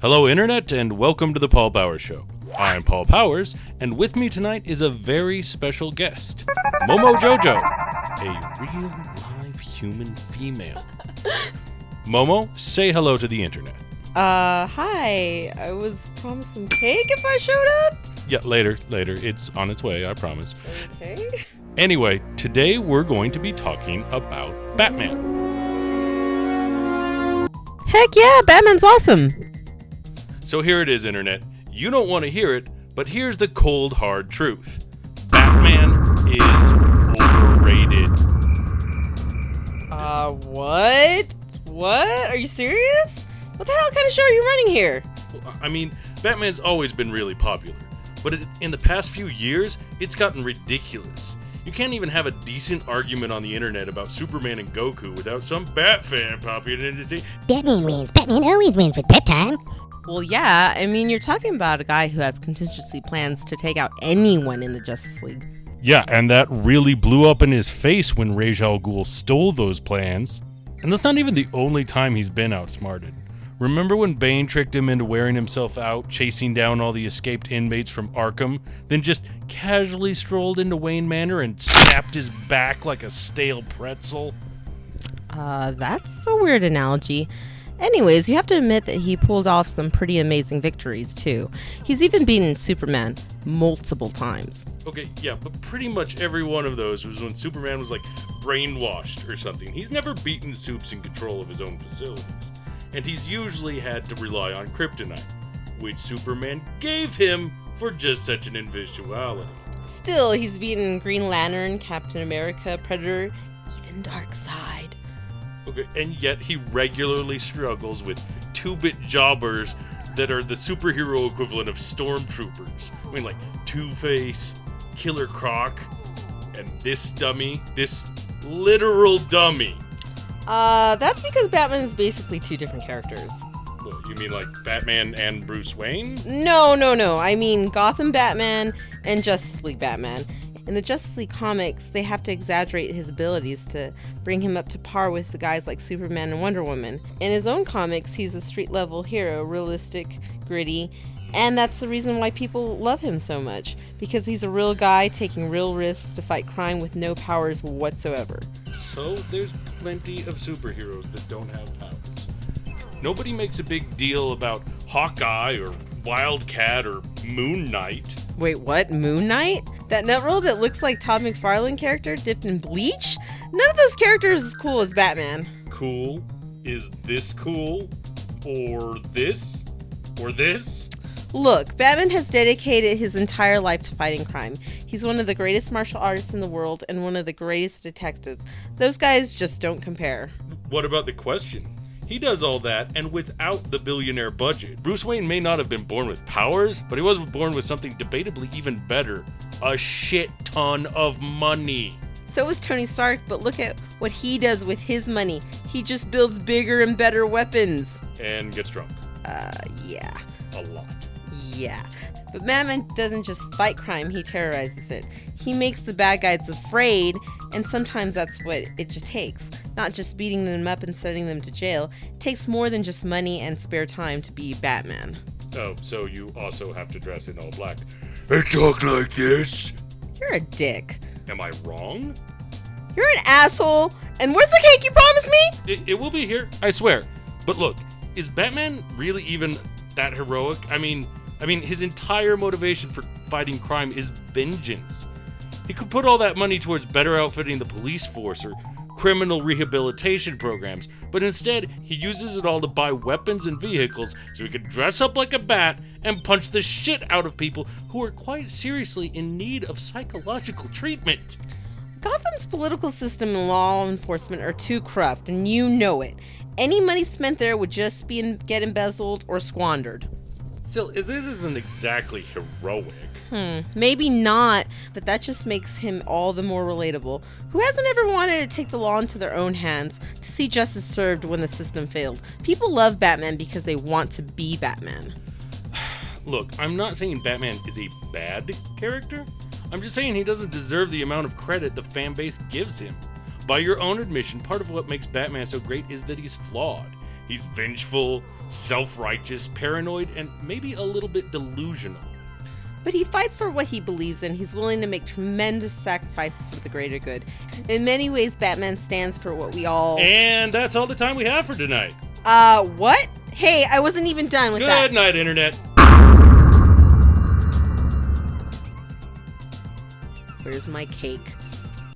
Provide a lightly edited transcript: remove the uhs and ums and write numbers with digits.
Hello, Internet, and welcome to the Paul Powers Show. I'm Paul Powers, and with me tonight is a very special guest, Momo Jojo, a real live human female. Momo, say hello to the Internet. Hi. I was promised some cake if I showed up. Yeah, later. It's on its way, I promise. Okay. Anyway, today we're going to be talking about Batman. Heck yeah, Batman's awesome. So here it is, Internet. You don't want to hear it, but here's the cold, hard truth. Batman is overrated. What? What? Are you serious? What the hell kind of show are you running here? I mean, Batman's always been really popular, but in the past few years, it's gotten ridiculous. You can't even have a decent argument on the internet about Superman and Goku without some Bat fan popping in to say, Batman wins. Batman always wins with Bat time. Well, yeah. I mean, you're talking about a guy who has contingency plans to take out anyone in the Justice League. Yeah, and that really blew up in his face when Ra's al Ghul stole those plans. And that's not even the only time he's been outsmarted. Remember when Bane tricked him into wearing himself out, chasing down all the escaped inmates from Arkham, then just casually strolled into Wayne Manor and snapped his back like a stale pretzel? That's a weird analogy. Anyways, you have to admit that he pulled off some pretty amazing victories, too. He's even beaten Superman multiple times. Okay, yeah, but pretty much every one of those was when Superman was, brainwashed or something. He's never beaten Supes in control of his own facilities. And he's usually had to rely on kryptonite, which Superman gave him for just such an eventuality. Still, he's beaten Green Lantern, Captain America, Predator, even Darkseid. Okay, and yet he regularly struggles with two-bit jobbers that are the superhero equivalent of stormtroopers. I mean, like Two-Face, Killer Croc, and this dummy, this literal dummy. That's because Batman's basically two different characters. What, you mean like Batman and Bruce Wayne? No. I mean Gotham Batman and Justice League Batman. In the Justice League comics, they have to exaggerate his abilities to bring him up to par with the guys like Superman and Wonder Woman. In his own comics, he's a street-level hero, realistic, gritty, and that's the reason why people love him so much, because he's a real guy taking real risks to fight crime with no powers whatsoever. So there's plenty of superheroes that don't have powers. Nobody makes a big deal about Hawkeye or Wildcat or Moon Knight. Wait, what? Moon Knight? That Netrunner that looks like Todd McFarlane character dipped in bleach? None of those characters is cool as Batman. Cool? Is this cool? Or this? Or this? Look, Batman has dedicated his entire life to fighting crime. He's one of the greatest martial artists in the world and one of the greatest detectives. Those guys just don't compare. What about the question? He does all that, and without the billionaire budget. Bruce Wayne may not have been born with powers, but he was born with something debatably even better. A shit ton of money. So is Tony Stark, but look at what he does with his money. He just builds bigger and better weapons. And gets drunk. Yeah. A lot. Yeah. But Batman doesn't just fight crime, he terrorizes it. He makes the bad guys afraid, and sometimes that's what it just takes. Not just beating them up and sending them to jail. It takes more than just money and spare time to be Batman. Oh, so you also have to dress in all black and talk like this? You're a dick. Am I wrong? You're an asshole. And where's the cake you promised me? It will be here, I swear. But look, is Batman really even that heroic? I mean, his entire motivation for fighting crime is vengeance. He could put all that money towards better outfitting the police force or criminal rehabilitation programs, but instead he uses it all to buy weapons and vehicles so he could dress up like a bat and punch the shit out of people who are quite seriously in need of psychological treatment. Gotham's political system and law enforcement are too corrupt, and you know it. Any money spent there would just get embezzled or squandered. Still, it isn't exactly heroic. Maybe not, but that just makes him all the more relatable. Who hasn't ever wanted to take the law into their own hands, to see justice served when the system failed? People love Batman because they want to be Batman. Look, I'm not saying Batman is a bad character. I'm just saying he doesn't deserve the amount of credit the fan base gives him. By your own admission, part of what makes Batman so great is that he's flawed. He's vengeful, self-righteous, paranoid, and maybe a little bit delusional. But he fights for what he believes in. He's willing to make tremendous sacrifices for the greater good. In many ways, Batman stands for what we all... And that's all the time we have for tonight. What? Hey, I wasn't even done with that. Good night, Internet. Where's my cake?